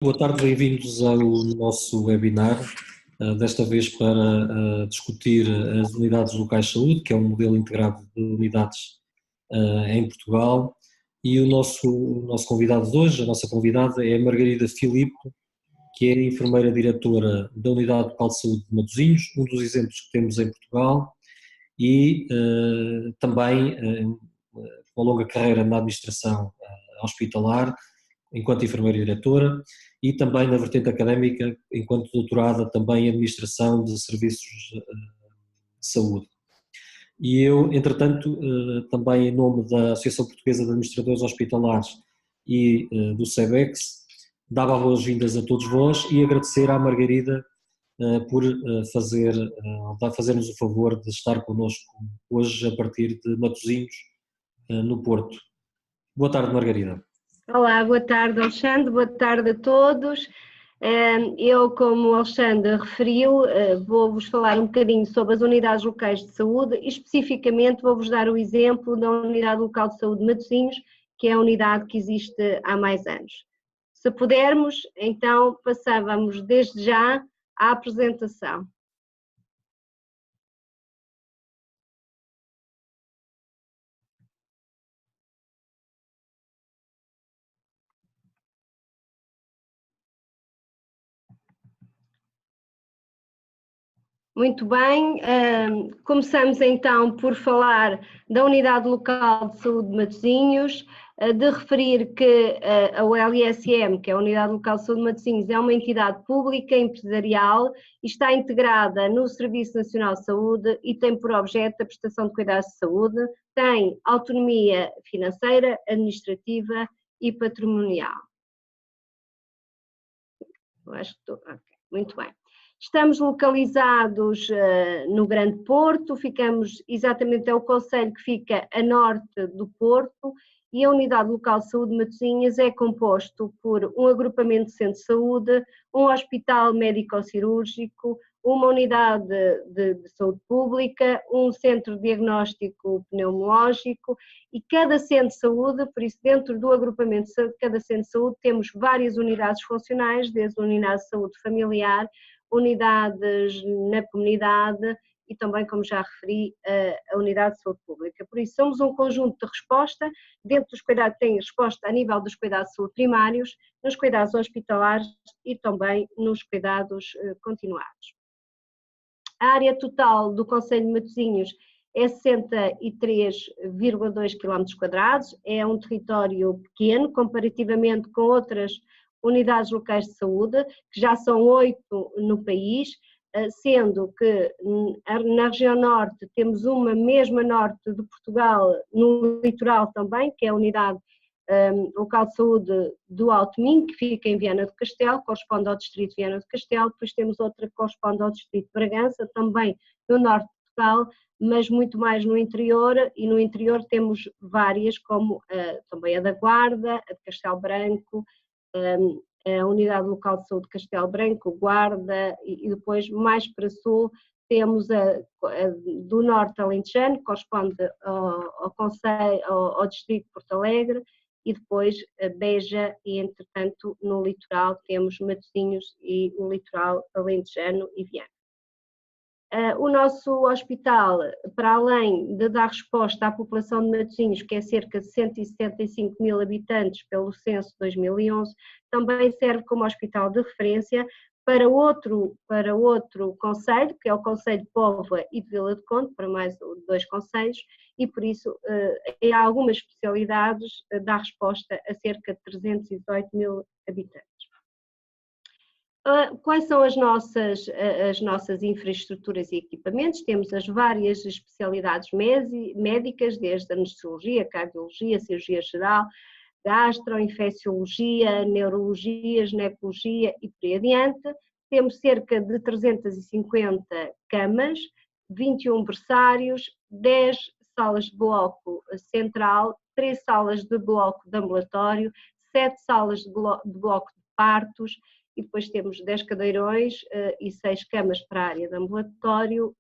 Boa tarde, bem-vindos ao nosso webinar, desta vez para discutir as unidades locais de saúde, que é um modelo integrado de unidades em Portugal, e o nosso convidado de hoje, a nossa convidada é a Margarida Filipe, que é a enfermeira diretora da Unidade Local de Saúde de Matosinhos, um dos exemplos que temos em Portugal, e também uma longa carreira na administração hospitalar, enquanto enfermeira diretora, e também na vertente académica, enquanto doutorada também em administração de serviços de saúde. E eu, entretanto, também em nome da Associação Portuguesa de Administradores Hospitalares e do SEBEX, dava boas-vindas a todos vós e agradecer à Margarida por fazer-nos o favor de estar connosco hoje a partir de Matosinhos, no Porto. Boa tarde, Margarida. Olá, boa tarde, Alexandre, boa tarde a todos. Eu, como o Alexandre referiu, vou-vos falar um bocadinho sobre as unidades locais de saúde e especificamente vou-vos dar o exemplo da Unidade Local de Saúde de Matosinhos, que é a unidade que existe há mais anos. Se pudermos, então passávamos desde já à apresentação. Muito bem, começamos então por falar da Unidade Local de Saúde de Matosinhos, de referir que a ULSM, que é a Unidade Local de Saúde de Matosinhos, é uma entidade pública empresarial e está integrada no Serviço Nacional de Saúde e tem por objeto a prestação de cuidados de saúde, tem autonomia financeira, administrativa e patrimonial. Eu acho que estou... Okay, muito bem. Estamos localizados no Grande Porto, ficamos exatamente, é o concelho que fica a norte do Porto e a Unidade Local de Saúde de Matosinhos é composto por um agrupamento de centro de saúde, um hospital médico-cirúrgico, uma unidade de saúde pública, um centro de diagnóstico pneumológico e cada centro de saúde, por isso dentro do agrupamento de cada centro de saúde temos várias unidades funcionais, desde a unidade de saúde familiar, unidades na comunidade e também, como já referi, a unidade de saúde pública. Por isso, somos um conjunto de resposta, dentro dos cuidados, tem resposta a nível dos cuidados de saúde primários, nos cuidados hospitalares e também nos cuidados continuados. A área total do concelho de Matosinhos é 63,2 km², é um território pequeno, comparativamente com outras unidades locais de saúde, que já são 8 no país, sendo que na região norte temos uma mesma norte de Portugal, no litoral também, que é a unidade local de saúde do Alto Minho, que fica em Viana do Castelo, corresponde ao distrito de Viana do Castelo, depois temos outra que corresponde ao distrito de Bragança, também no norte de Portugal, mas muito mais no interior, e no interior temos várias, como também a da Guarda, a de Castelo Branco, a Unidade Local de Saúde de Castelo Branco, Guarda, e depois mais para sul temos a do Norte Alentejano, que corresponde ao distrito de Porto Alegre, e depois a Beja e, entretanto, no litoral temos Matosinhos e o litoral alentejano e Viana. O nosso hospital, para além de dar resposta à população de Matosinhos, que é cerca de 175 mil habitantes pelo censo de 2011, também serve como hospital de referência para outro concelho, que é o concelho de Póvoa e de Vila de Conde, para mais 2 concelhos, e por isso, em algumas especialidades, dá resposta a cerca de 318 mil habitantes. Quais são as nossas infraestruturas e equipamentos? Temos as várias especialidades médicas, desde a anestesiologia, cardiologia, cirurgia geral, gastroinfecciologia, neurologia, ginecologia e por aí adiante. Temos cerca de 350 camas, 21 berçários, 10 salas de bloco central, 3 salas de bloco de ambulatório, 7 salas de bloco de partos, e depois temos 10 cadeirões e 6 camas para a área de ambulatório,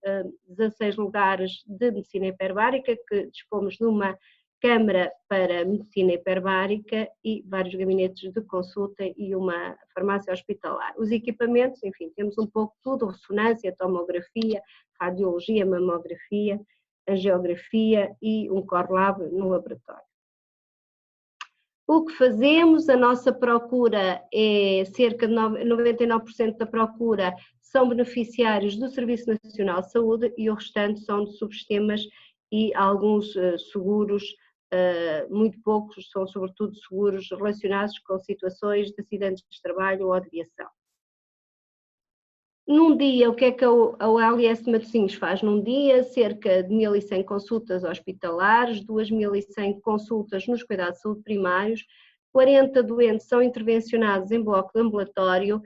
16 lugares de medicina hiperbárica, que dispomos de uma câmara para medicina hiperbárica e vários gabinetes de consulta e uma farmácia hospitalar. Os equipamentos, enfim, temos um pouco tudo, ressonância, tomografia, radiologia, mamografia, angiografia e um core lab no laboratório. O que fazemos, a nossa procura é cerca de 99% da procura são beneficiários do Serviço Nacional de Saúde e o restante são de subsistemas e alguns seguros, muito poucos são sobretudo seguros relacionados com situações de acidentes de trabalho ou de aviação. Num dia, o que é que a OLS de Matosinhos faz? Num dia, cerca de 1.100 consultas hospitalares, 2.100 consultas nos cuidados de saúde primários, 40 doentes são intervencionados em bloco de ambulatório,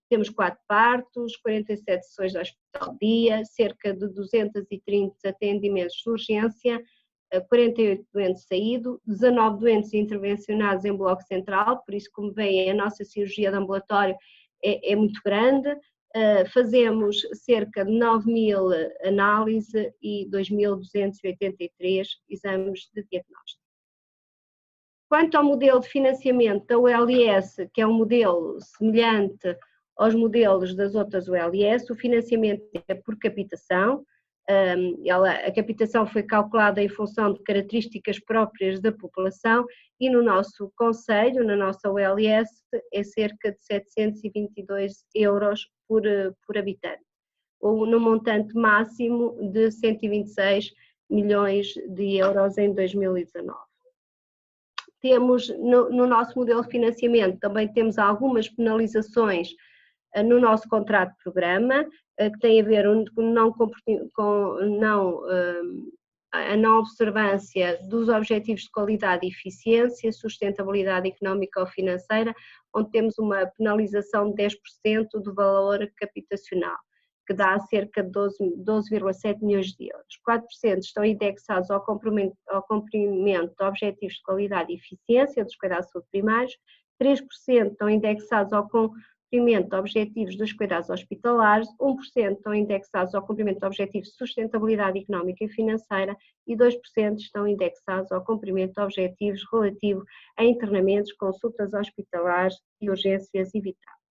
temos 4 partos, 47 sessões de hospital dia, cerca de 230 atendimentos de urgência, 48 doentes saídos, 19 doentes intervencionados em bloco central, por isso, como veem, a nossa cirurgia de ambulatório é muito grande, fazemos cerca de 9.000 análises e 2.283 exames de diagnóstico. Quanto ao modelo de financiamento da OLS, que é um modelo semelhante aos modelos das outras OLS, o financiamento é por capitação. A capitação foi calculada em função de características próprias da população e no nosso concelho, na nossa OLS, é cerca de 722 euros por habitante, ou no montante máximo de 126 milhões de euros em 2019. Temos, no nosso modelo de financiamento, também temos algumas penalizações no nosso contrato de programa, que tem a ver com a não observância dos objetivos de qualidade e eficiência, sustentabilidade económica ou financeira, onde temos uma penalização de 10% do valor capitacional, que dá cerca de 12,7 milhões de euros. 4% estão indexados ao cumprimento de objetivos de qualidade e eficiência dos cuidados de saúde primários, 3% estão indexados ao cumprimento de objetivos dos cuidados hospitalares, 1% estão indexados ao cumprimento de objetivos de sustentabilidade económica e financeira e 2% estão indexados ao cumprimento de objetivos relativos a internamentos, consultas hospitalares e urgências evitáveis.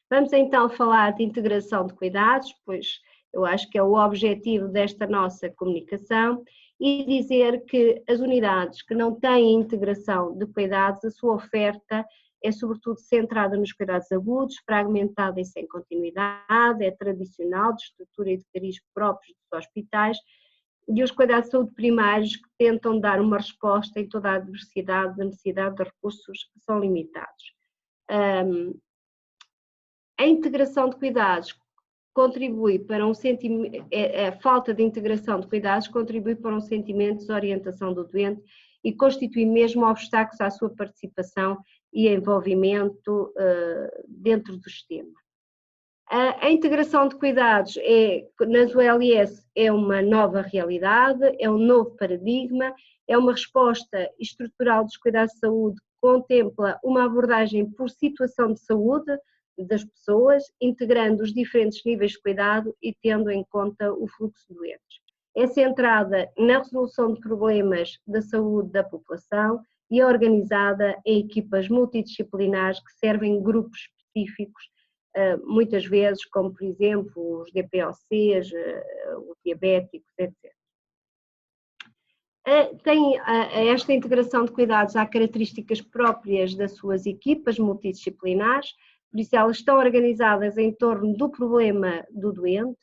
Vamos então falar de integração de cuidados, pois eu acho que é o objetivo desta nossa comunicação, e dizer que as unidades que não têm integração de cuidados, a sua oferta é sobretudo centrada nos cuidados agudos, fragmentada e sem continuidade, é tradicional, de estrutura e de cariz próprios dos hospitais, e os cuidados de saúde primários que tentam dar uma resposta em toda a diversidade da necessidade de recursos que são limitados. A integração de cuidados contribui para um sentimento, a falta de integração de cuidados contribui para um sentimento de desorientação do doente e constitui mesmo obstáculos à sua participação e envolvimento dentro do sistema. A integração de cuidados nas OLS é uma nova realidade, é um novo paradigma, é uma resposta estrutural dos cuidados de saúde que contempla uma abordagem por situação de saúde das pessoas, integrando os diferentes níveis de cuidado e tendo em conta o fluxo de doentes. É centrada na resolução de problemas da saúde da população e é organizada em equipas multidisciplinares que servem grupos específicos, muitas vezes, como por exemplo os DPOCs, os diabéticos, etc. Esta integração de cuidados há características próprias das suas equipas multidisciplinares, por isso elas estão organizadas em torno do problema do doente,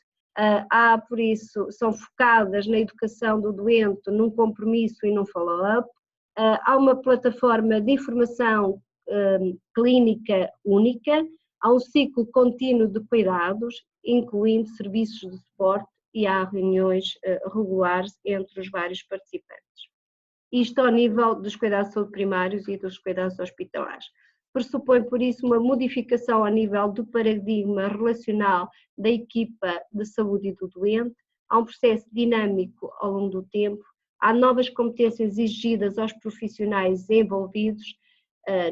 por isso são focadas na educação do doente, num compromisso e num follow-up, há uma plataforma de informação clínica única, há um ciclo contínuo de cuidados, incluindo serviços de suporte e há reuniões regulares entre os vários participantes. Isto ao nível dos cuidados de saúde primários e dos cuidados hospitalares. Pressupõe, por isso, uma modificação a nível do paradigma relacional da equipa de saúde e do doente, há um processo dinâmico ao longo do tempo, há novas competências exigidas aos profissionais envolvidos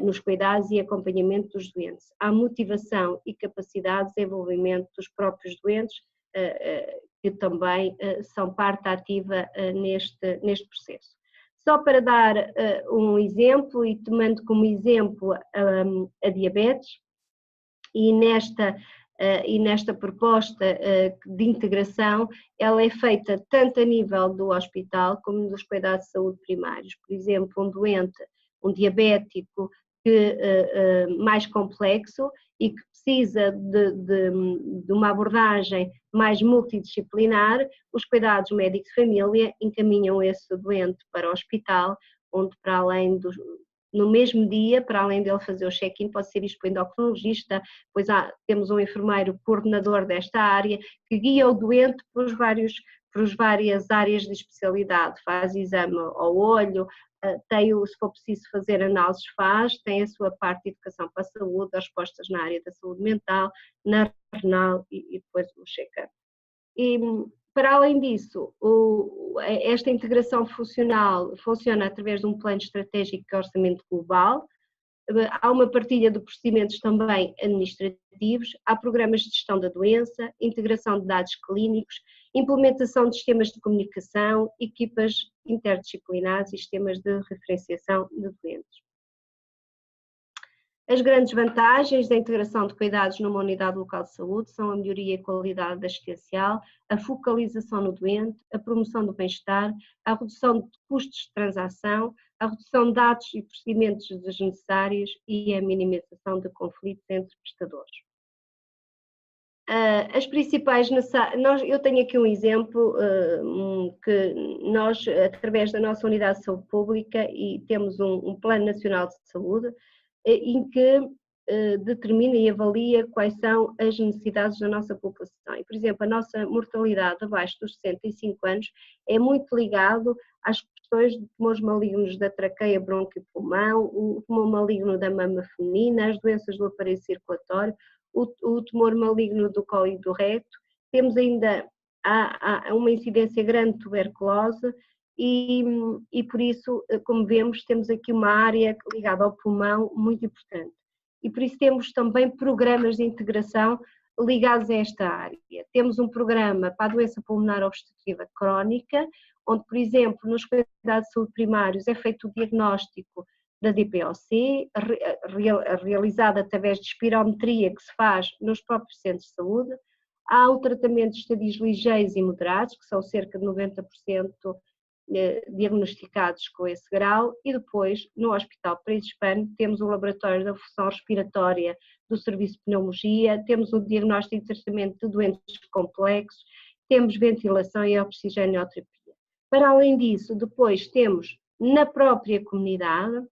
nos cuidados e acompanhamento dos doentes, há motivação e capacidade de desenvolvimento dos próprios doentes, que também são parte ativa neste processo. Só para dar um exemplo, e tomando como exemplo a diabetes, e nesta proposta de integração, ela é feita tanto a nível do hospital como dos cuidados de saúde primários. Por exemplo, um doente, um diabético mais complexo e que precisa de uma abordagem mais multidisciplinar, os cuidados médicos de família encaminham esse doente para o hospital, onde para além no mesmo dia, para além dele fazer o check-in, pode ser isto para o endocrinologista, pois temos um enfermeiro coordenador desta área que guia o doente por várias áreas de especialidade, faz exame ao olho, se for preciso fazer análises faz, tem a sua parte de educação para a saúde, as respostas na área da saúde mental, na renal e depois o check-up. E para além disso, esta integração funcional funciona através de um plano estratégico de orçamento global, há uma partilha de procedimentos também administrativos, há programas de gestão da doença, integração de dados clínicos, implementação de sistemas de comunicação, equipas interdisciplinares e sistemas de referenciação de doentes. As grandes vantagens da integração de cuidados numa unidade local de saúde são a melhoria e qualidade assistencial, a focalização no doente, a promoção do bem-estar, a redução de custos de transação, a redução de dados e procedimentos desnecessários e a minimização de conflitos entre prestadores. As principais eu tenho aqui um exemplo que nós, através da nossa unidade de saúde pública, e temos um Plano Nacional de Saúde, em que determina e avalia quais são as necessidades da nossa população. E, por exemplo, a nossa mortalidade abaixo dos 65 anos é muito ligado às questões de tumores malignos da traqueia, bronco e pulmão, o tumor maligno da mama feminina, as doenças do aparelho circulatório, o tumor maligno do colo e do reto. Temos ainda uma incidência grande de tuberculose, e por isso, como vemos, temos aqui uma área ligada ao pulmão muito importante. E por isso temos também programas de integração ligados a esta área. Temos um programa para a doença pulmonar obstrutiva crónica, onde, por exemplo, nos cuidados de saúde primários é feito o diagnóstico da DPOC, realizado através de espirometria que se faz nos próprios centros de saúde. Há o tratamento de estadios ligeiros e moderados, que são cerca de 90% diagnosticados com esse grau, e depois no Hospital Paris Hispano temos o laboratório da função respiratória do Serviço de Pneumologia, temos o diagnóstico e tratamento de doentes complexos, temos ventilação e oxigenoterapia. Para além disso, depois temos na própria comunidade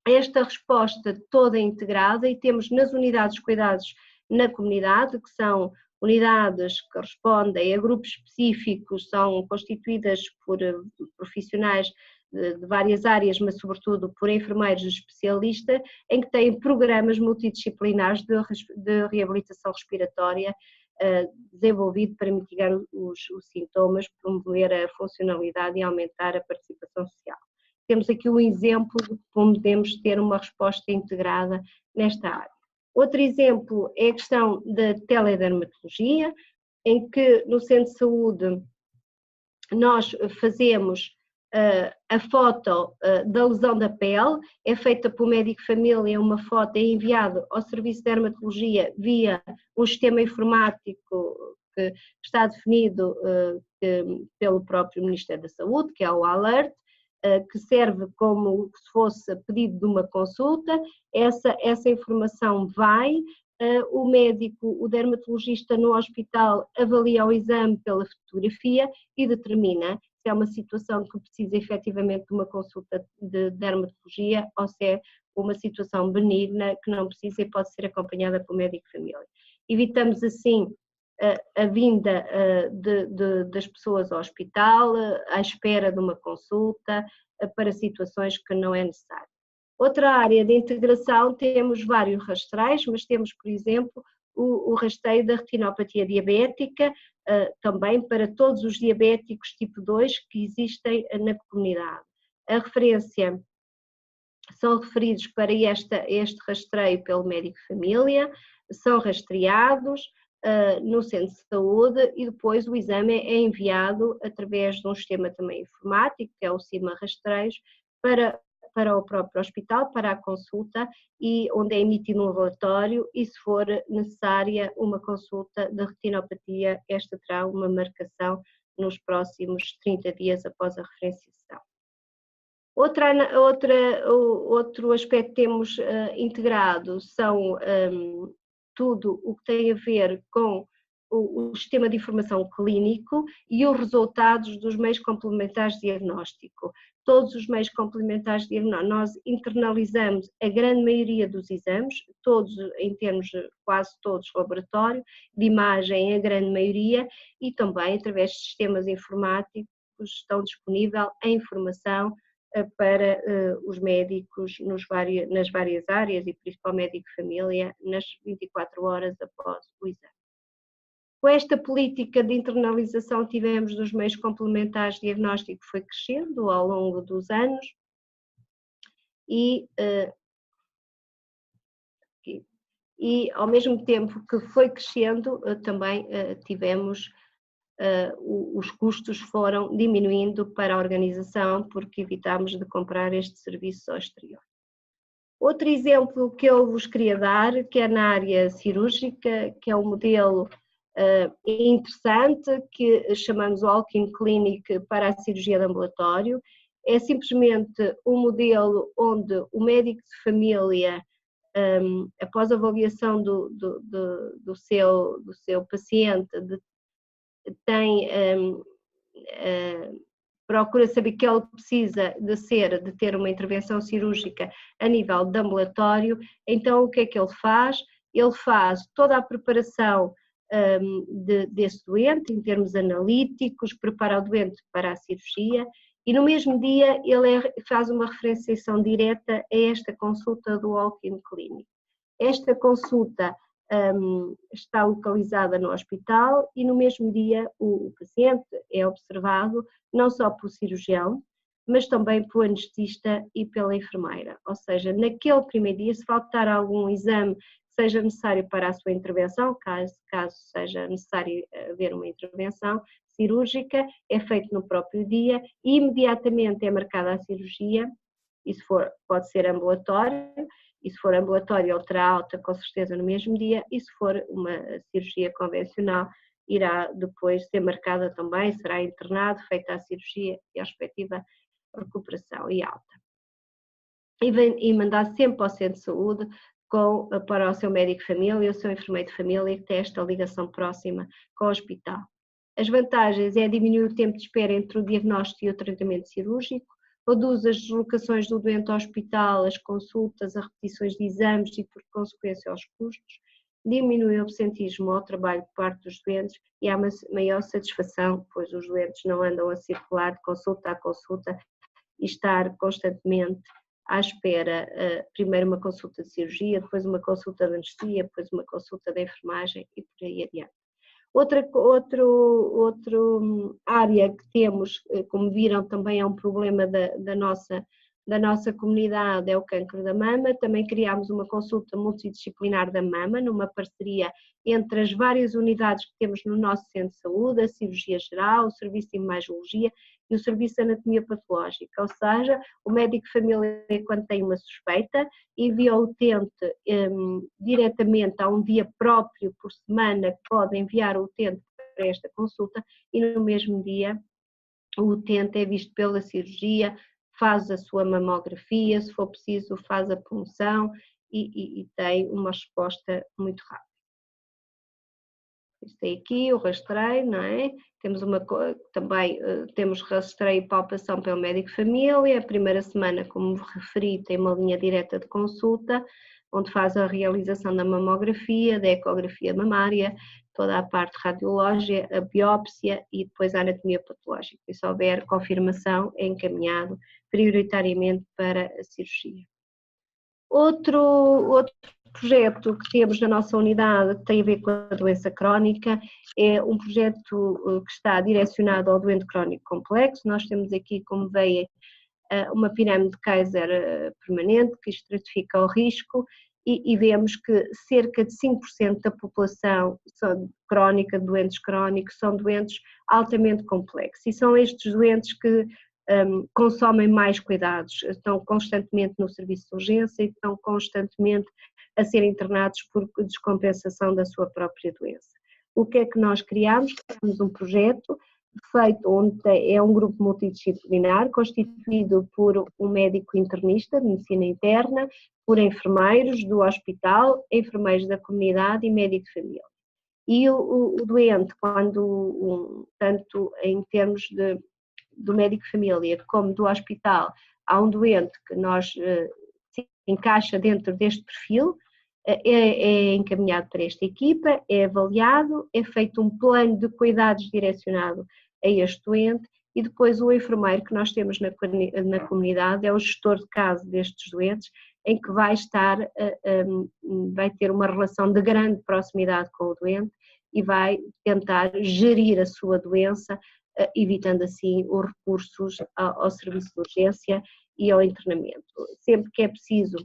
esta resposta toda integrada, e temos nas unidades de cuidados na comunidade, que são unidades que respondem a grupos específicos, são constituídas por profissionais de várias áreas, mas sobretudo por enfermeiros especialistas, em que têm programas multidisciplinares de reabilitação respiratória desenvolvido para mitigar os sintomas, promover a funcionalidade e aumentar a participação social. Temos aqui um exemplo de como podemos ter uma resposta integrada nesta área. Outro exemplo é a questão da teledermatologia, em que no centro de saúde nós fazemos a foto da lesão da pele, é feita pelo médico de família, uma foto é enviada ao serviço de dermatologia via um sistema informático que está definido pelo próprio Ministério da Saúde, que é o ALERT, que serve como se fosse pedido de uma consulta. Essa informação vai, o médico, o dermatologista no hospital avalia o exame pela fotografia e determina se é uma situação que precisa efetivamente de uma consulta de dermatologia ou se é uma situação benigna que não precisa e pode ser acompanhada pelo médico de família. Evitamos assim a vinda das pessoas ao hospital, à espera de uma consulta, para situações que não é necessário. Outra área de integração, temos vários rastreios, mas temos, por exemplo, o rastreio da retinopatia diabética, também para todos os diabéticos tipo 2 que existem na comunidade. A referência são referidos para este rastreio pelo médico de família, são rastreados, no centro de saúde e depois o exame é enviado através de um sistema também informático, que é o CIMA Rastreios, para o próprio hospital, para a consulta, e onde é emitido um relatório, e se for necessária uma consulta de retinopatia, esta terá uma marcação nos próximos 30 dias após a referenciação. Outro aspecto que temos integrado são tudo o que tem a ver com o sistema de informação clínico e os resultados dos meios complementares de diagnóstico. Todos os meios complementares de diagnóstico, nós internalizamos a grande maioria dos exames, todos em termos quase todos laboratório, de imagem a grande maioria, e também através de sistemas informáticos estão disponível a informação para os médicos nas várias áreas e principalmente médico de família nas 24 horas após o exame. Com esta política de internalização tivemos dos meios complementares de diagnóstico foi crescendo ao longo dos anos e ao mesmo tempo que foi crescendo também tivemos os custos foram diminuindo para a organização porque evitámos de comprar este serviço ao exterior. Outro exemplo que eu vos queria dar, que é na área cirúrgica, que é um modelo interessante, que chamamos Walk-in Clinic para a cirurgia de ambulatório. É simplesmente um modelo onde o médico de família, após a avaliação do seu paciente, procura saber que ele precisa de ter uma intervenção cirúrgica a nível de ambulatório. Então o que é que ele faz? Ele faz toda a preparação desse doente, em termos analíticos, prepara o doente para a cirurgia e no mesmo dia ele faz uma referenciação direta a esta consulta do Walk-in Clinic. Esta consulta está localizada no hospital e no mesmo dia o paciente é observado não só pelo cirurgião, mas também pelo anestesista e pela enfermeira. Ou seja, naquele primeiro dia, se faltar algum exame que seja necessário para a sua intervenção, caso seja necessário haver uma intervenção cirúrgica, é feito no próprio dia e imediatamente é marcada a cirurgia, e se for, pode ser ambulatório, e se for ambulatório ele terá alta com certeza no mesmo dia, e se for uma cirurgia convencional irá depois ser marcada também, será internado, feita a cirurgia e a respectiva recuperação e alta. E mandar sempre ao centro de saúde para o seu médico de família, o seu enfermeiro de família, que tem esta ligação próxima com o hospital. As vantagens é diminuir o tempo de espera entre o diagnóstico e o tratamento cirúrgico, reduz as deslocações do doente ao hospital, as consultas, as repetições de exames e, por consequência, os custos, diminui o absentismo ao trabalho por parte dos doentes e há uma maior satisfação, pois os doentes não andam a circular de consulta a consulta e estar constantemente à espera, primeiro uma consulta de cirurgia, depois uma consulta de anestesia, depois uma consulta de enfermagem e por aí adiante. Outra área que temos, como viram, também é um problema da nossa comunidade, é o cancro da mama. Também criámos uma consulta multidisciplinar da mama, numa parceria entre as várias unidades que temos no nosso centro de saúde, a cirurgia geral, o serviço de imagiologia e o serviço de anatomia patológica. Ou seja, o médico de família, quando tem uma suspeita, envia o utente diretamente a um dia próprio por semana, que pode enviar o utente para esta consulta e no mesmo dia o utente é visto pela cirurgia, faz a sua mamografia, se for preciso faz a punção e tem uma resposta muito rápida. Isto é aqui o rastreio, não é? Também temos rastreio e palpação pelo médico de família. A primeira semana, como referi, tem uma linha direta de consulta, onde faz a realização da mamografia, da ecografia mamária, toda a parte radiológica, a biópsia e depois a anatomia patológica. E se houver confirmação, é encaminhado prioritariamente para a cirurgia. Outro projeto que temos na nossa unidade que tem a ver com a doença crónica é um projeto que está direcionado ao doente crónico complexo. Nós temos aqui, como veem, uma pirâmide de Kaiser permanente que estratifica o risco e vemos que cerca de 5% da população crónica, doentes crónicos, são doentes altamente complexos e são estes doentes que consomem mais cuidados, estão constantemente no serviço de urgência e estão constantemente a ser internados por descompensação da sua própria doença. O que é que nós criamos? Criamos um projeto feito onde é um grupo multidisciplinar constituído por um médico internista de medicina interna, por enfermeiros do hospital, enfermeiros da comunidade e médico de família. E o doente, tanto em termos do médico de família como do hospital, há um doente que se encaixa dentro deste perfil, é encaminhado para esta equipa, é avaliado, é feito um plano de cuidados direcionado a este doente e depois o enfermeiro que nós temos na comunidade é o gestor de caso destes doentes, em que vai ter uma relação de grande proximidade com o doente e vai tentar gerir a sua doença, evitando assim os recursos ao serviço de urgência e ao internamento. Sempre que é preciso,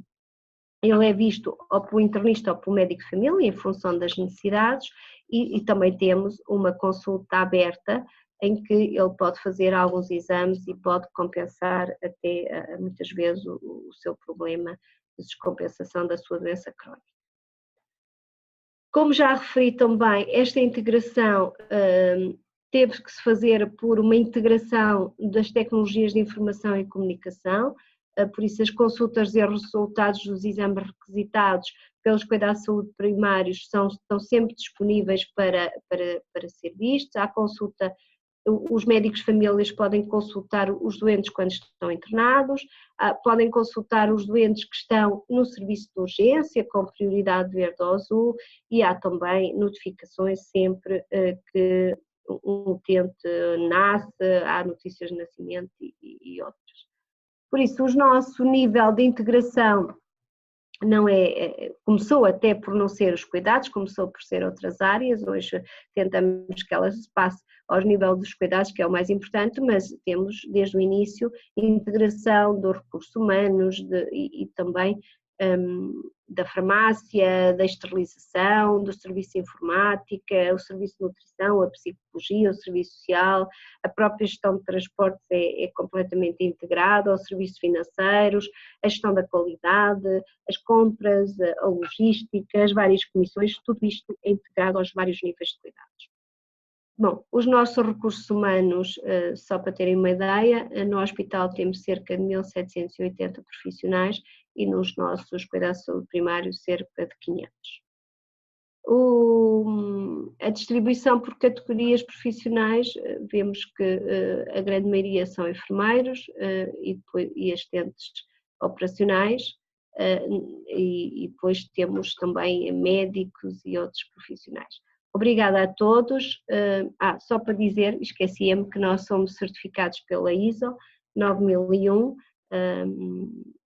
ele é visto ou pelo internista ou pelo médico de família, em função das necessidades, e também temos uma consulta aberta, em que ele pode fazer alguns exames e pode compensar até, muitas vezes, o seu problema de descompensação da sua doença crónica. Como já referi também, esta integração teve que se fazer por uma integração das tecnologias de informação e comunicação, por isso as consultas e os resultados dos exames requisitados pelos cuidados de saúde primários estão sempre disponíveis para ser vistos. À consulta, os médicos de famílias podem consultar os doentes quando estão internados, podem consultar os doentes que estão no serviço de urgência, com prioridade verde ou azul, e há também notificações sempre que um utente nasce, há notícias de nascimento e outras. Por isso, o nosso nível de integração começou até por não ser os cuidados, começou por ser outras áreas. Hoje tentamos que ela se passe ao nível dos cuidados, que é o mais importante, mas temos desde o início integração dos recursos humanos e também da farmácia, da esterilização, do serviço de informática, o serviço de nutrição, a psicologia, o serviço social, a própria gestão de transportes é completamente integrada, os serviços financeiros, a gestão da qualidade, as compras, a logística, as várias comissões, tudo isto é integrado aos vários níveis de cuidados. Bom, os nossos recursos humanos, só para terem uma ideia, no hospital temos cerca de 1.780 profissionais e nos nossos cuidados de saúde primários cerca de 500. A distribuição por categorias profissionais, vemos que a grande maioria são enfermeiros e assistentes operacionais, e depois temos também médicos e outros profissionais. Obrigada a todos. Só para dizer, esqueci-me que nós somos certificados pela ISO 9001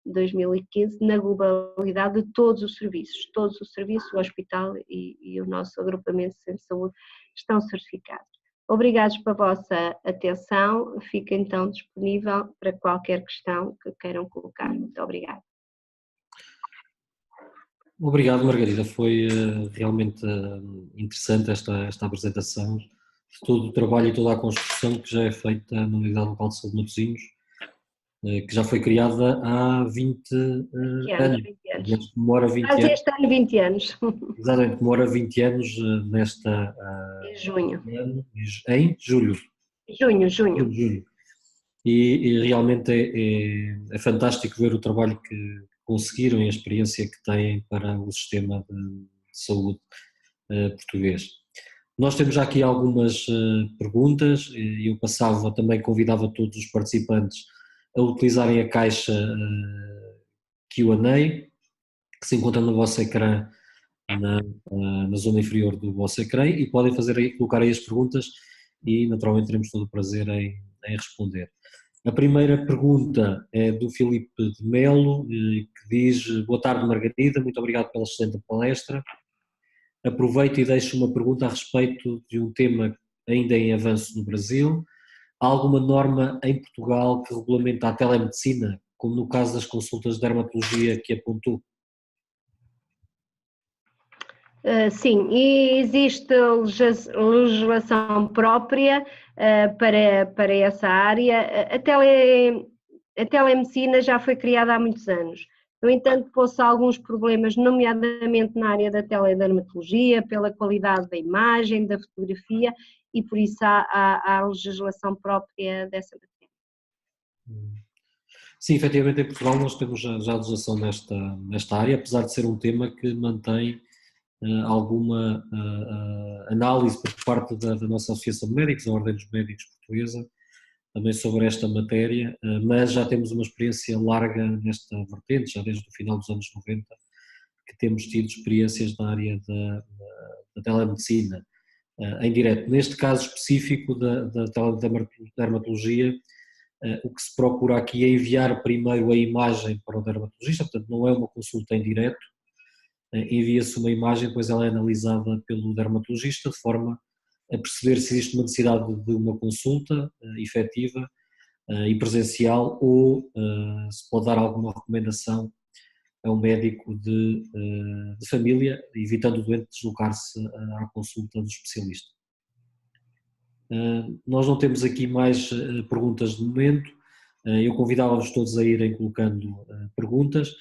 2015 na globalidade de todos os serviços, o hospital e o nosso agrupamento de centro de saúde estão certificados. Obrigados pela vossa atenção, fico então disponível para qualquer questão que queiram colocar. Muito obrigada. Obrigado, Margarida, foi realmente interessante esta apresentação de todo o trabalho e toda a construção que já é feita na Unidade Local de Saúde de Matosinhos, que já foi criada há 20 anos. 20 anos. Demora 20 Faz anos. este ano 20 anos. Exatamente, demora 20 anos nesta... Em junho. Em julho. Junho. E realmente é fantástico ver o trabalho que conseguiram e a experiência que têm para o sistema de saúde português. Nós temos já aqui algumas perguntas e eu convidava todos os participantes a utilizarem a caixa Q&A que se encontra no vosso ecrã, na zona inferior do vosso ecrã, e podem colocar aí as perguntas e naturalmente teremos todo o prazer em responder. A primeira pergunta é do Filipe de Melo, que diz: boa tarde, Margarida, muito obrigado pela excelente palestra. Aproveito e deixo uma pergunta a respeito de um tema ainda em avanço no Brasil. Há alguma norma em Portugal que regulamenta a telemedicina, como no caso das consultas de dermatologia que apontou? Sim, e existe legislação própria para essa área. A telemedicina já foi criada há muitos anos. No entanto, pôs-se alguns problemas, nomeadamente na área da teledermatologia, pela qualidade da imagem, da fotografia, e por isso há legislação própria dessa matéria. Sim, efetivamente em Portugal nós temos já legislação nesta área, apesar de ser um tema que mantém alguma análise por parte da nossa Associação de Médicos, a Ordem dos Médicos Portuguesa, também sobre esta matéria, mas já temos uma experiência larga nesta vertente, já desde o final dos anos 90, que temos tido experiências na área da telemedicina em direto. Neste caso específico da dermatologia, o que se procura aqui é enviar primeiro a imagem para o dermatologista, portanto não é uma consulta em direto, envia-se uma imagem, depois ela é analisada pelo dermatologista de forma a perceber se existe uma necessidade de uma consulta efetiva e presencial ou se pode dar alguma recomendação a um médico de família, evitando o doente deslocar-se à consulta do especialista. Nós não temos aqui mais perguntas de momento, eu convidava-vos todos a irem colocando perguntas.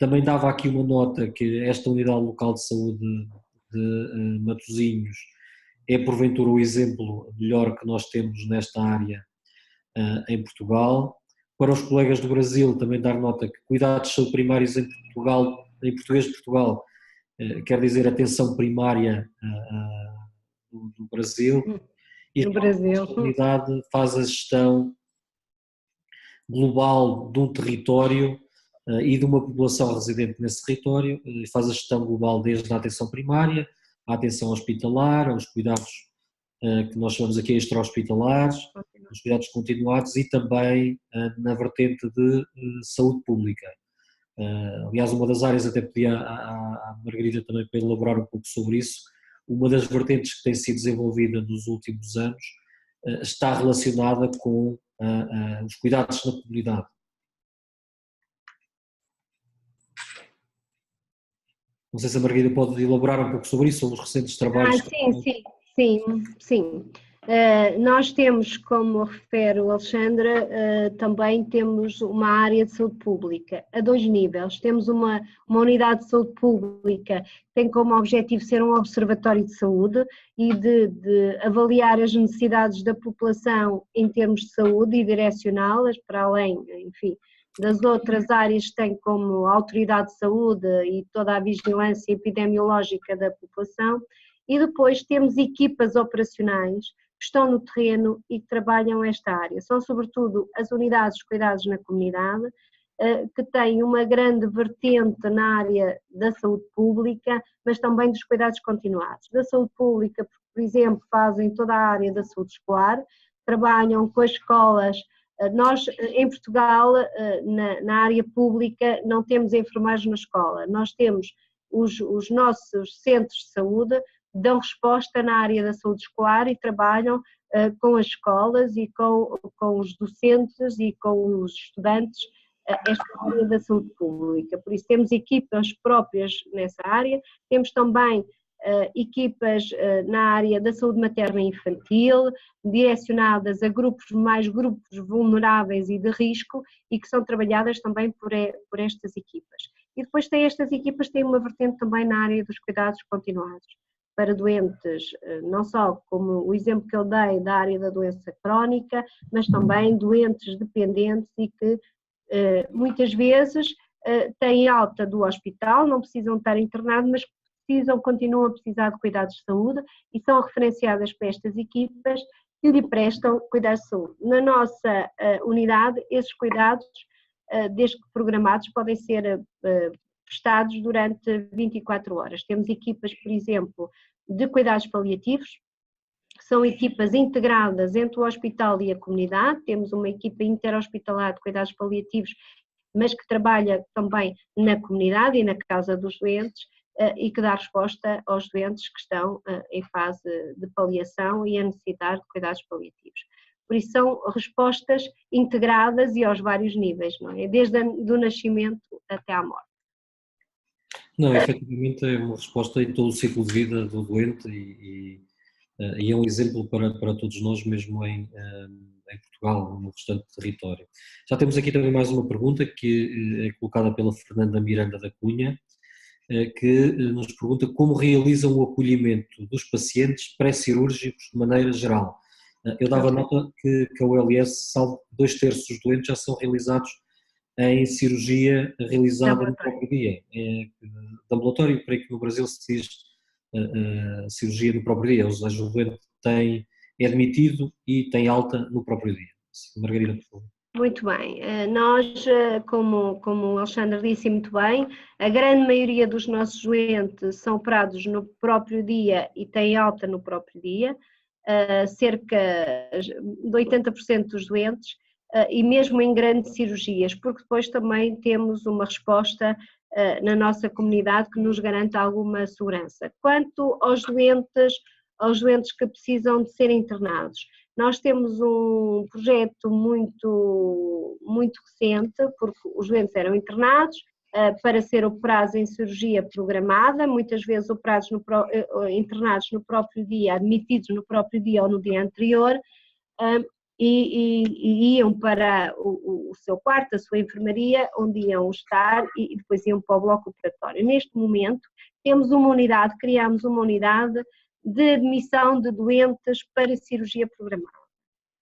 Também dava aqui uma nota que esta unidade local de saúde de Matosinhos é porventura o exemplo melhor que nós temos nesta área em Portugal. Para os colegas do Brasil também dar nota que cuidados de saúde primários em Portugal, em português de Portugal, quer dizer atenção primária do Brasil, e No Brasil. esta unidade faz a gestão global de um território e de uma população residente nesse território, faz a gestão global desde a atenção primária, a atenção hospitalar, aos cuidados que nós chamamos aqui extra-hospitalares, os cuidados continuados e também na vertente de saúde pública. Aliás, uma das áreas, até pedi à Margarida também para elaborar um pouco sobre isso, uma das vertentes que tem sido desenvolvida nos últimos anos está relacionada com os cuidados na comunidade. Não sei se a Margarida pode elaborar um pouco sobre isso, sobre os recentes trabalhos. Sim. Nós temos, como refere o Alexandre, também temos uma área de saúde pública a dois níveis. Temos uma unidade de saúde pública que tem como objetivo ser um observatório de saúde e de avaliar as necessidades da população em termos de saúde e direcioná-las para além, enfim, das outras áreas que têm como autoridade de saúde e toda a vigilância epidemiológica da população. E depois temos equipas operacionais que estão no terreno e que trabalham esta área. São sobretudo as unidades de cuidados na comunidade, que têm uma grande vertente na área da saúde pública, mas também dos cuidados continuados. Da saúde pública, por exemplo, fazem toda a área da saúde escolar, trabalham com as escolas. Nós, em Portugal, na área pública, não temos enfermagem na escola, nós temos os nossos centros de saúde, dão resposta na área da saúde escolar e trabalham com as escolas e com os docentes e com os estudantes esta área da saúde pública. Por isso temos equipas próprias nessa área, temos também equipas na área da saúde materna e infantil, direcionadas a grupos vulneráveis e de risco e que são trabalhadas também por estas equipas. E depois estas equipas têm uma vertente também na área dos cuidados continuados, para doentes, não só como o exemplo que eu dei da área da doença crónica, mas também doentes dependentes e que muitas vezes têm alta do hospital, não precisam estar internados, mas continuam a precisar de cuidados de saúde e são referenciadas para estas equipas que lhe prestam cuidados de saúde. Na nossa unidade, esses cuidados, desde que programados, podem ser prestados durante 24 horas. Temos equipas, por exemplo, de cuidados paliativos, que são equipas integradas entre o hospital e a comunidade. Temos uma equipa interhospitalar de cuidados paliativos, mas que trabalha também na comunidade e na casa dos doentes e que dá resposta aos doentes que estão em fase de paliação e a necessitar de cuidados paliativos. Por isso são respostas integradas e aos vários níveis, não é? Desde o nascimento até à morte. Não, efetivamente é uma resposta em todo o ciclo de vida do doente e é um exemplo para todos nós, mesmo em Portugal, no restante território. Já temos aqui também mais uma pergunta que é colocada pela Fernanda Miranda da Cunha, que nos pergunta como realizam o acolhimento dos pacientes pré-cirúrgicos de maneira geral. Eu dava nota que a OLS, salvo 2/3 dos doentes já são realizados em cirurgia realizada no próprio dia. De ambulatório, creio que no Brasil se diz cirurgia no próprio dia, ou seja, o doente é admitido e tem alta no próprio dia. Margarida, por favor. Muito bem, nós, como o Alexandre disse muito bem, a grande maioria dos nossos doentes são operados no próprio dia e têm alta no próprio dia, cerca de 80% dos doentes, e mesmo em grandes cirurgias, porque depois também temos uma resposta na nossa comunidade que nos garante alguma segurança. Quanto aos doentes que precisam de ser internados, nós temos um projeto muito recente, porque os doentes eram internados para ser operados em cirurgia programada, muitas vezes internados no próprio dia, admitidos no próprio dia ou no dia anterior, e iam para o seu quarto, a sua enfermaria, onde iam estar e depois iam para o bloco operatório. Neste momento criámos uma unidade de admissão de doentes para cirurgia programada.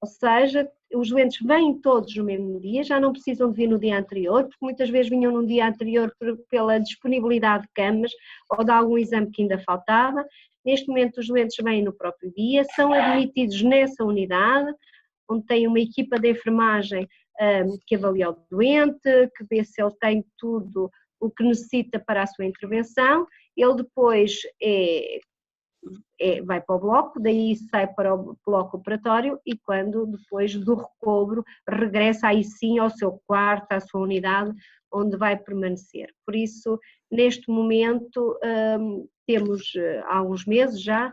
Ou seja, os doentes vêm todos no mesmo dia, já não precisam de vir no dia anterior, porque muitas vezes vinham no dia anterior pela disponibilidade de camas ou de algum exame que ainda faltava. Neste momento os doentes vêm no próprio dia, são admitidos nessa unidade, onde tem uma equipa de enfermagem que avalia o doente, que vê se ele tem tudo o que necessita para a sua intervenção. Ele depois vai para o bloco, daí sai para o bloco operatório e quando depois do recobro regressa aí sim ao seu quarto, à sua unidade, onde vai permanecer. Por isso, neste momento, temos há alguns meses já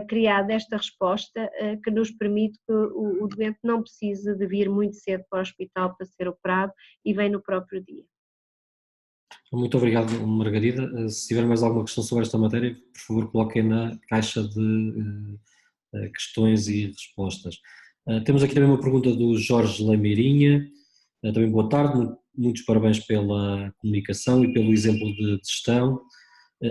criado esta resposta que nos permite que o doente não precise de vir muito cedo para o hospital para ser operado e vem no próprio dia. Muito obrigado, Margarida. Se tiver mais alguma questão sobre esta matéria, por favor, coloquem na caixa de questões e respostas. Temos aqui também uma pergunta do Jorge Lameirinha. Também boa tarde, muitos parabéns pela comunicação e pelo exemplo de gestão.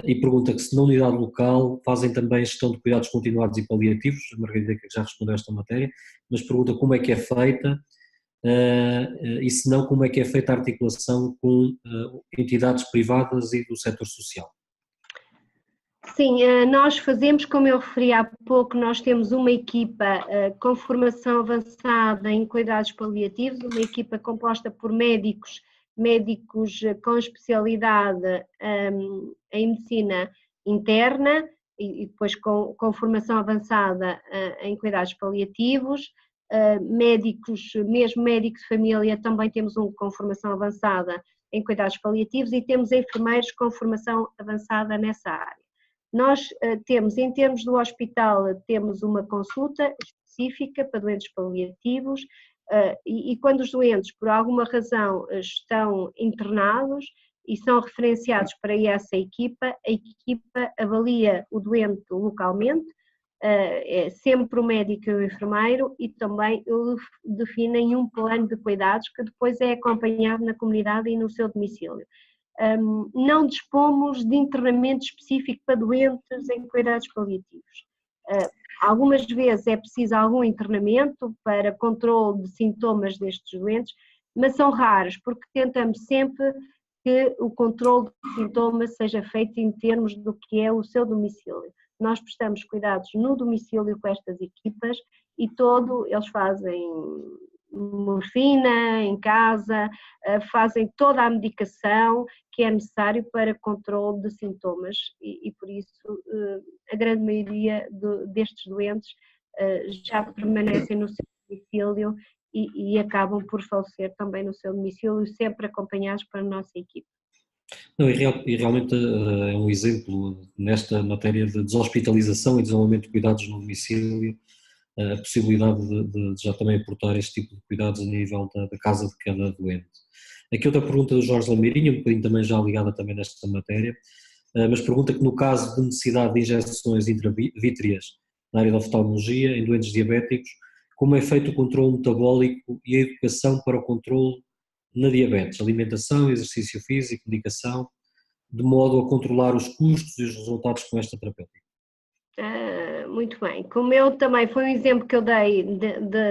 E pergunta que se na unidade local fazem também gestão de cuidados continuados e paliativos, a Margarida que já respondeu a esta matéria, mas pergunta como é que é feita e se não, como é que é feita a articulação com entidades privadas e do setor social. Sim, nós fazemos, como eu referi há pouco, nós temos uma equipa com formação avançada em cuidados paliativos, uma equipa composta por médicos com especialidade em medicina interna e depois com formação avançada em cuidados paliativos, mesmo médicos de família, também temos um com formação avançada em cuidados paliativos e temos enfermeiros com formação avançada nessa área. Nós temos, em termos do hospital, temos uma consulta específica para doentes paliativos e quando os doentes, por alguma razão, estão internados e são referenciados para essa equipa, a equipa avalia o doente localmente, é sempre o médico e o enfermeiro e também definem um plano de cuidados que depois é acompanhado na comunidade e no seu domicílio. Não dispomos de internamento específico para doentes em cuidados paliativos. Algumas vezes é preciso algum internamento para controle de sintomas destes doentes, mas são raros, porque tentamos sempre que o controle de sintomas seja feito em termos do que é o seu domicílio. Nós prestamos cuidados no domicílio com estas equipas e eles fazem morfina em casa, fazem toda a medicação que é necessário para controle de sintomas e por isso a grande maioria destes doentes já permanecem no seu domicílio e acabam por falecer também no seu domicílio, sempre acompanhados pela nossa equipe. Não, e realmente é um exemplo nesta matéria de deshospitalização e desenvolvimento de cuidados no domicílio, a possibilidade de já também aportar este tipo de cuidados a nível da casa de cada doente. Aqui outra pergunta do Jorge Lameirinho, um bocadinho também já ligada também nesta matéria, mas pergunta que no caso de necessidade de injeções intravítreas na área da oftalmologia, em doentes diabéticos, como é feito o controle metabólico e a educação para o controle na diabetes, alimentação, exercício físico, medicação, de modo a controlar os custos e os resultados com esta terapêutica. Muito bem. Como eu também, foi um exemplo que eu dei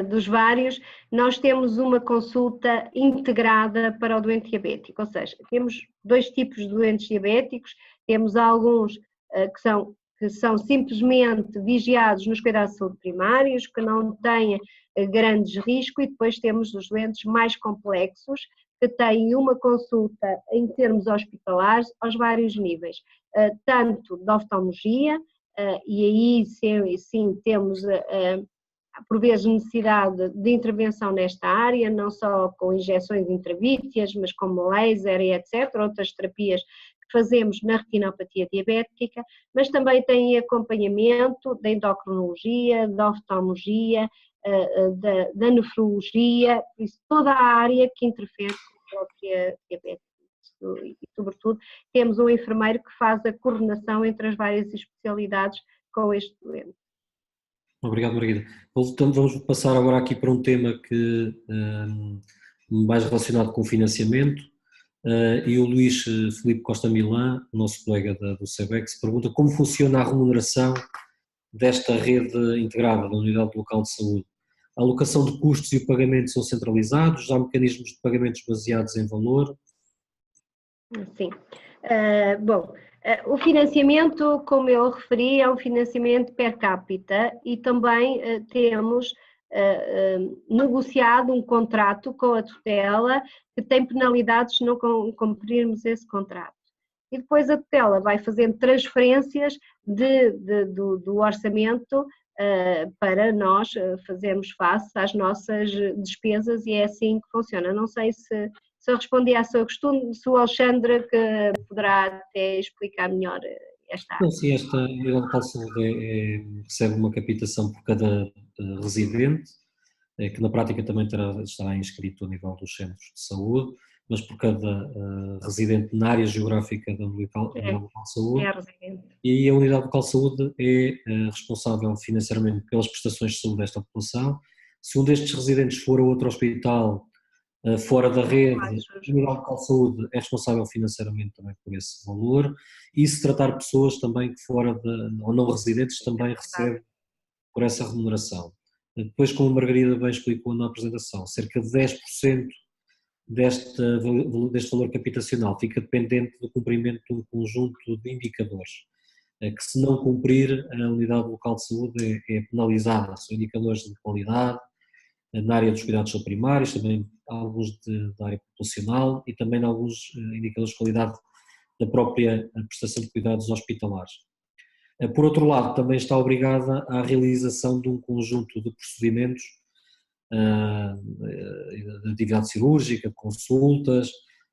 dos vários, nós temos uma consulta integrada para o doente diabético, ou seja, temos dois tipos de doentes diabéticos, temos alguns que são simplesmente vigiados nos cuidados de saúde primários, que não têm grandes riscos, e depois temos os doentes mais complexos, que têm uma consulta em termos hospitalares aos vários níveis, tanto da oftalmologia, e aí sim temos por vezes necessidade de intervenção nesta área, não só com injeções intravítreas, mas como laser e etc., outras terapias que fazemos na retinopatia diabética, mas também tem acompanhamento da endocrinologia, da oftalmologia, da nefrologia, por isso toda a área que interfere com a própria diabetes. E, sobretudo, temos um enfermeiro que faz a coordenação entre as várias especialidades com este doente. Obrigado, Margarida. Vamos passar agora aqui para um tema que mais relacionado com o financiamento, e o Luís Filipe Costa Milã, nosso colega do SEBEX, pergunta como funciona a remuneração desta rede integrada da Unidade Local de Saúde. A alocação de custos e o pagamento são centralizados, há mecanismos de pagamentos baseados em valor? Sim. Bom, o financiamento, como eu referi, é um financiamento per capita e também temos negociado um contrato com a tutela que tem penalidades se não cumprirmos esse contrato. E depois a tutela vai fazendo transferências do orçamento para nós fazermos face às nossas despesas, e é assim que funciona. Não sei se eu respondi à sua questão, se o Alexandre que poderá até explicar melhor esta área. Sim, esta Unidade Local de Saúde recebe uma capitação por cada residente, que na prática também estará inscrito a nível dos centros de saúde, mas por cada residente na área geográfica da Unidade Local de Saúde. E a Unidade Local de Saúde é responsável financeiramente pelas prestações de saúde desta população. Se um destes residentes for a outro hospital fora da rede, a Unidade Local de Saúde é responsável financeiramente também por esse valor, e se tratar pessoas também que fora ou não residentes também recebe por essa remuneração. Depois, como a Margarida bem explicou na apresentação, cerca de 10% deste valor capitacional fica dependente do cumprimento de um conjunto de indicadores, que se não cumprir a Unidade Local de Saúde é penalizada. São indicadores de qualidade, na área dos cuidados primários, também alguns da área populacional e também alguns indicadores de qualidade da própria prestação de cuidados hospitalares. Por outro lado, também está obrigada à realização de um conjunto de procedimentos de atividade cirúrgica, de consultas,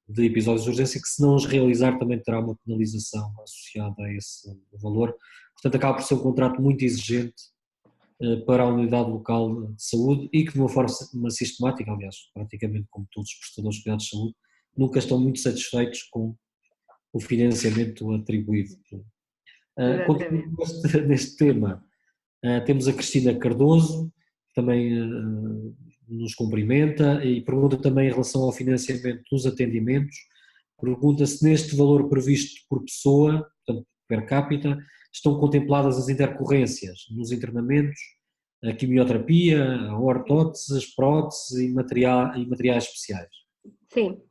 de episódios de urgência, que se não os realizar também terá uma penalização associada a esse valor. Portanto, acaba por ser um contrato muito exigente para a Unidade Local de Saúde e que de uma forma sistemática, aliás, praticamente como todos os prestadores de cuidados de saúde, nunca estão muito satisfeitos com o financiamento atribuído. Continuando neste tema, temos a Cristina Cardoso, que também nos cumprimenta e pergunta também em relação ao financiamento dos atendimentos, pergunta se neste valor previsto por pessoa, portanto per capita, estão contempladas as intercorrências nos internamentos, a quimioterapia, a ortóteses, as próteses e materiais especiais. Sim.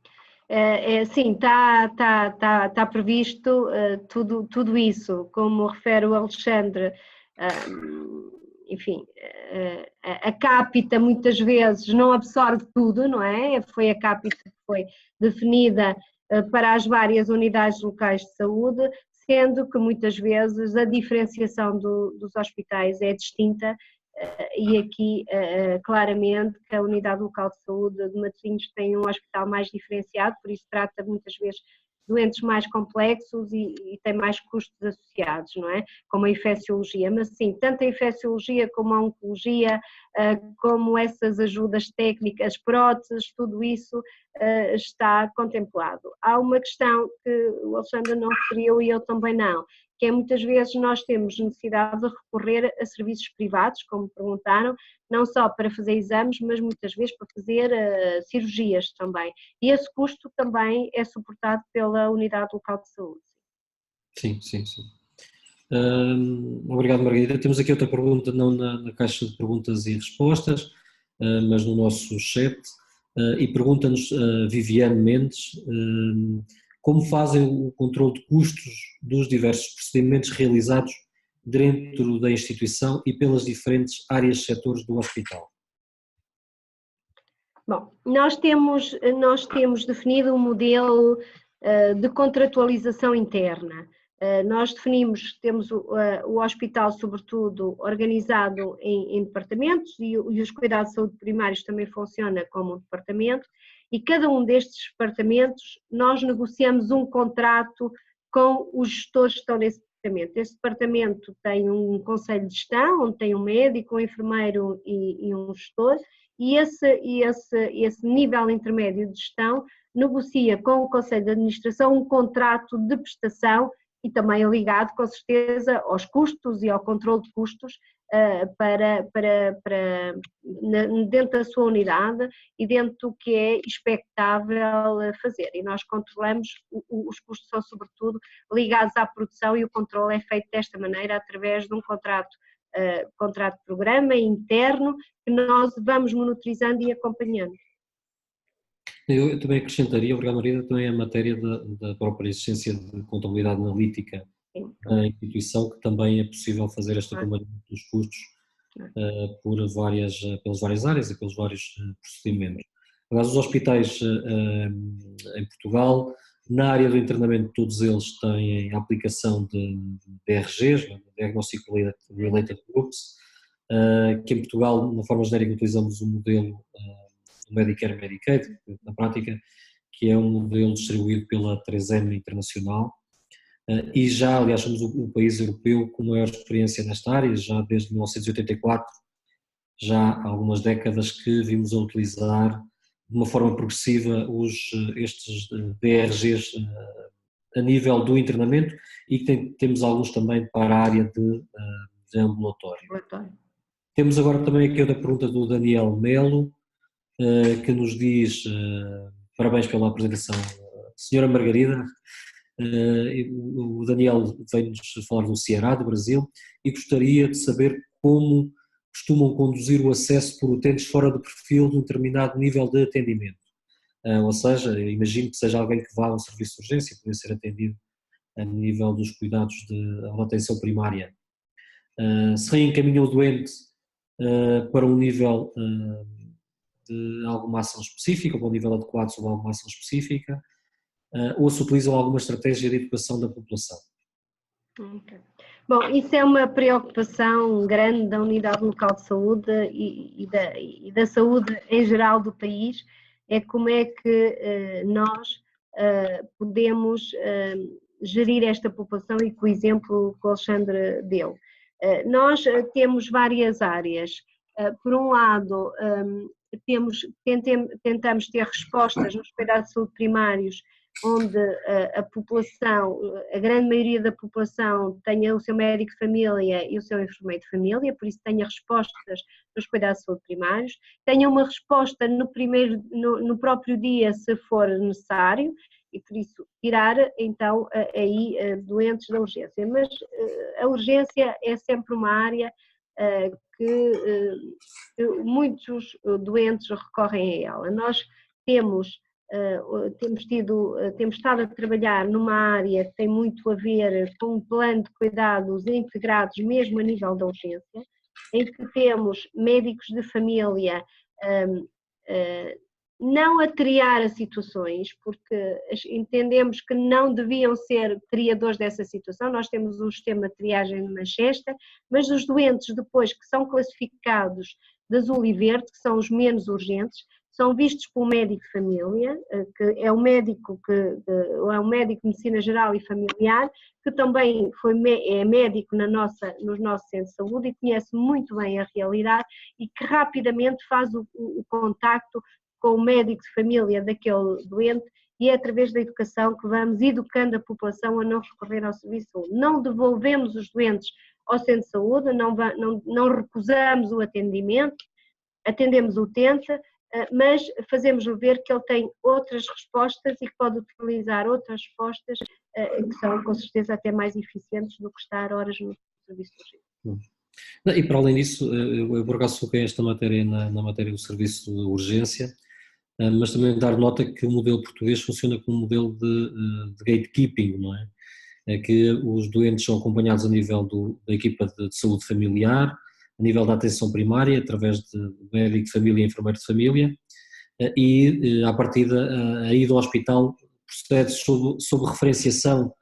Sim, está previsto tudo isso, como refere o Alexandre, enfim, a capita muitas vezes não absorve tudo, não é? Foi a capita que foi definida para as várias unidades locais de saúde, sendo que muitas vezes a diferenciação dos hospitais é distinta. E aqui claramente que a Unidade Local de Saúde de Matosinhos tem um hospital mais diferenciado, por isso trata muitas vezes doentes mais complexos e têm mais custos associados, não é? Como a infecciologia, mas sim, tanto a infecciologia como a oncologia, como essas ajudas técnicas, próteses, tudo isso está contemplado. Há uma questão que o Alexandre não referiu e eu também não, que é muitas vezes nós temos necessidade de recorrer a serviços privados, como perguntaram, não só para fazer exames, mas muitas vezes para fazer cirurgias também. E esse custo também é suportado pela unidade local de saúde. Sim, sim, sim. Obrigado, Margarida. Temos aqui outra pergunta, não na caixa de perguntas e respostas, mas no nosso chat, e pergunta-nos Viviane Mendes como fazem o controle de custos dos diversos procedimentos realizados dentro da instituição e pelas diferentes áreas e setores do hospital. Bom, nós temos definido um modelo de contratualização interna. Nós temos o hospital, sobretudo, organizado em departamentos e os cuidados de saúde primários também funciona como um departamento, e cada um destes departamentos nós negociamos um contrato com os gestores que estão nesse departamento. Esse departamento tem um conselho de gestão, onde tem um médico, um enfermeiro e um gestor, e esse nível intermédio de gestão negocia com o Conselho de Administração um contrato de prestação e também ligado, com certeza, aos custos e ao controle de custos dentro da sua unidade e dentro do que é expectável fazer. E nós controlamos, os custos são sobretudo ligados à produção e o controle é feito desta maneira, através de um contrato de programa interno que nós vamos monitorizando e acompanhando. Eu também acrescentaria, obrigado Margarida, também a matéria da própria existência de contabilidade analítica da instituição, que também é possível fazer este acompanhamento dos custos pelas várias áreas e pelos vários procedimentos. Aliás, os hospitais em Portugal, na área do internamento, todos eles têm a aplicação de DRGs, Diagnostic Related Groups, que em Portugal, na forma genérica, utilizamos o modelo do Medicare e Medicaid, na prática, que é um modelo distribuído pela 3M Internacional, e já, aliás, somos o país europeu com maior experiência nesta área, já desde 1984, já há algumas décadas que vimos a utilizar de uma forma progressiva estes DRGs a nível do internamento, e que temos alguns também para a área de ambulatório. Temos agora também aqui outra pergunta do Daniel Melo, que nos diz, parabéns pela apresentação, Senhora Margarida. O Daniel vem-nos falar do Ceará, do Brasil, e gostaria de saber como costumam conduzir o acesso por utentes fora do perfil de um determinado nível de atendimento. Ou seja, imagino que seja alguém que vá a um serviço de urgência, poder ser atendido a nível dos cuidados da atenção primária. Se reencaminha o doente para um nível de alguma ação específica, para um nível adequado sobre alguma ação específica, ou se utilizam alguma estratégia de educação da população. Okay. Bom, isso é uma preocupação grande da Unidade Local de Saúde e da saúde em geral do país, é como é que nós podemos gerir esta população, e com o exemplo que o Alexandre deu. Nós temos várias áreas. Por um lado, tentamos ter respostas nos cuidados de saúde primários, onde a população, a grande maioria da população tenha o seu médico de família e o seu enfermeiro de família, por isso tenha respostas nos cuidados de saúde primários, tenha uma resposta no próprio dia, se for necessário, e por isso tirar então aí doentes da urgência. Mas a urgência é sempre uma área que muitos doentes recorrem a ela. Nós temos estado a trabalhar numa área que tem muito a ver com um plano de cuidados integrados mesmo a nível da urgência, em que temos médicos de família não a triar as situações, porque entendemos que não deviam ser triadores dessa situação. Nós temos um sistema de triagem de Manchester, mas os doentes depois que são classificados de azul e verde, que são os menos urgentes, são vistos pelo médico de família, que é um médico é um médico de medicina geral e familiar, que também é médico nos nossos centros de saúde e conhece muito bem a realidade e que rapidamente faz o contacto com o médico de família daquele doente, e é através da educação que vamos educando a população a não recorrer ao serviço de saúde. Não devolvemos os doentes ao centro de saúde, não recusamos o atendimento, atendemos o utente, mas fazemos-lhe ver que ele tem outras respostas e que pode utilizar outras respostas que são com certeza até mais eficientes do que estar horas no serviço de urgência. E para além disso, eu por acaso foquei esta matéria na matéria do serviço de urgência, mas também dar nota que o modelo português funciona como um modelo de gatekeeping, não é? É que os doentes são acompanhados a nível da equipa de saúde familiar, a nível da atenção primária, através de médico de família e enfermeiro de família, e à partida a ida ao hospital procede sob referenciação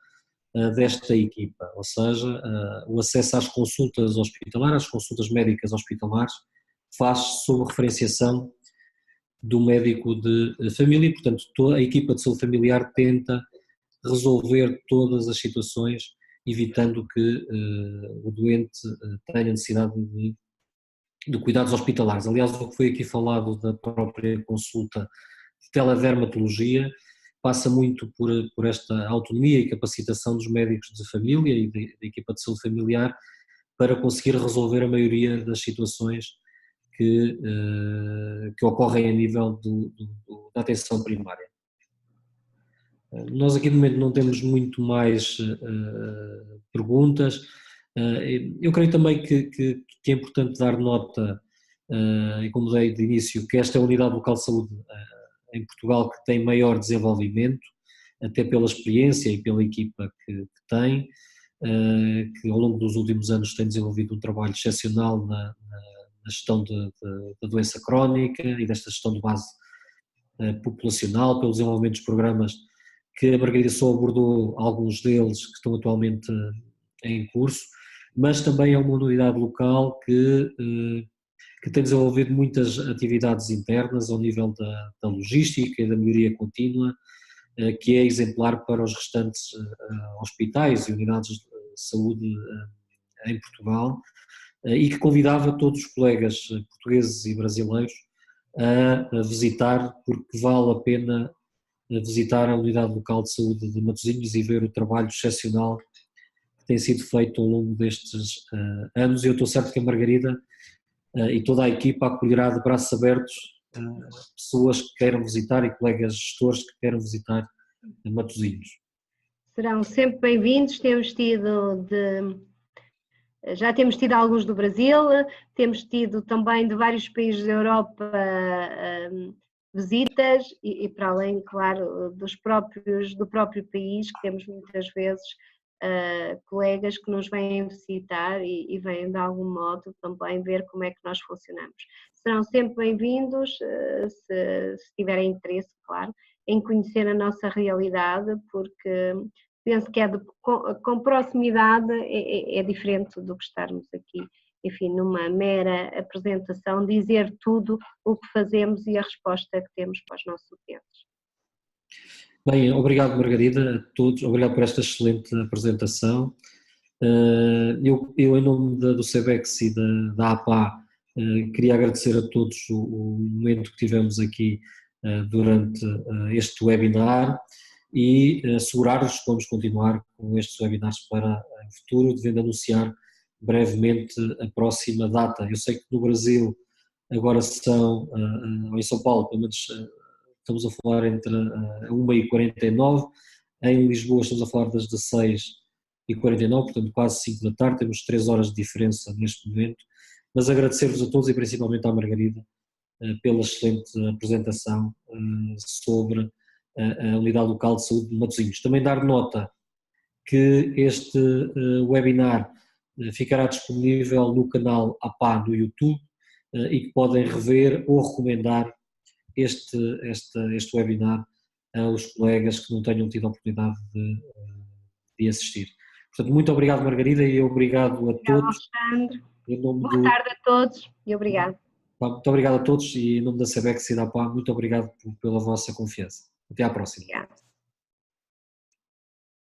desta equipa, ou seja, o acesso às consultas hospitalares, às consultas médicas hospitalares, faz sob referenciação do médico de família, e portanto toda a equipa de saúde familiar tenta resolver todas as situações, evitando que o doente tenha necessidade de cuidados hospitalares. Aliás, o que foi aqui falado da própria consulta de teledermatologia passa muito por esta autonomia e capacitação dos médicos de família e da equipa de saúde familiar para conseguir resolver a maioria das situações que ocorrem a nível da atenção primária. Nós aqui de momento não temos muito mais perguntas. Eu creio também que é importante dar nota, e como dei de início, que esta é a unidade local de saúde em Portugal que tem maior desenvolvimento, até pela experiência e pela equipa que tem, que ao longo dos últimos anos tem desenvolvido um trabalho excepcional na gestão da doença crónica e desta gestão de base populacional, pelo desenvolvimento dos programas que a Margarida só abordou, alguns deles que estão atualmente em curso, mas também é uma unidade local que tem desenvolvido muitas atividades internas ao nível da logística e da melhoria contínua, que é exemplar para os restantes hospitais e unidades de saúde em Portugal, e que convidava todos os colegas portugueses e brasileiros a visitar, porque vale a pena visitar a unidade local de saúde de Matosinhos e ver o trabalho excepcional que tem sido feito ao longo destes anos, e eu estou certo que a Margarida e toda a equipa acolherá de braços abertos pessoas que queiram visitar e colegas gestores que queiram visitar Matosinhos. Serão sempre bem-vindos, já temos tido alguns do Brasil, temos tido também de vários países da Europa visitas e para além, claro, do próprio país, que temos muitas vezes colegas que nos vêm visitar e vêm de algum modo também ver como é que nós funcionamos. Serão sempre bem-vindos, se tiverem interesse, claro, em conhecer a nossa realidade, porque penso que com proximidade é diferente do que estarmos aqui, enfim, numa mera apresentação, dizer tudo o que fazemos e a resposta que temos para os nossos utentes. Bem, obrigado Margarida, a todos, obrigado por esta excelente apresentação. Eu em nome do CBEX e da APA, queria agradecer a todos o momento que tivemos aqui durante este webinar e assegurar-vos que vamos continuar com estes webinars para o futuro, devendo anunciar brevemente a próxima data. Eu sei que no Brasil agora são, ou em São Paulo, pelo menos estamos a falar entre 1h49, em Lisboa estamos a falar das 16h49, portanto quase 5 da tarde, temos 3 horas de diferença neste momento, mas agradecer-vos a todos e principalmente à Margarida pela excelente apresentação sobre a Unidade Local de Saúde de Matosinhos. Também dar nota que este webinar ficará disponível no canal APA no YouTube e que podem rever ou recomendar este webinar aos colegas que não tenham tido a oportunidade de assistir. Portanto, muito obrigado Margarida e obrigado a todos. Alexandre. Boa tarde a todos e obrigado. Muito obrigado a todos e em nome da SEBEC Sinapá, muito obrigado pela vossa confiança. Até à próxima. Obrigada.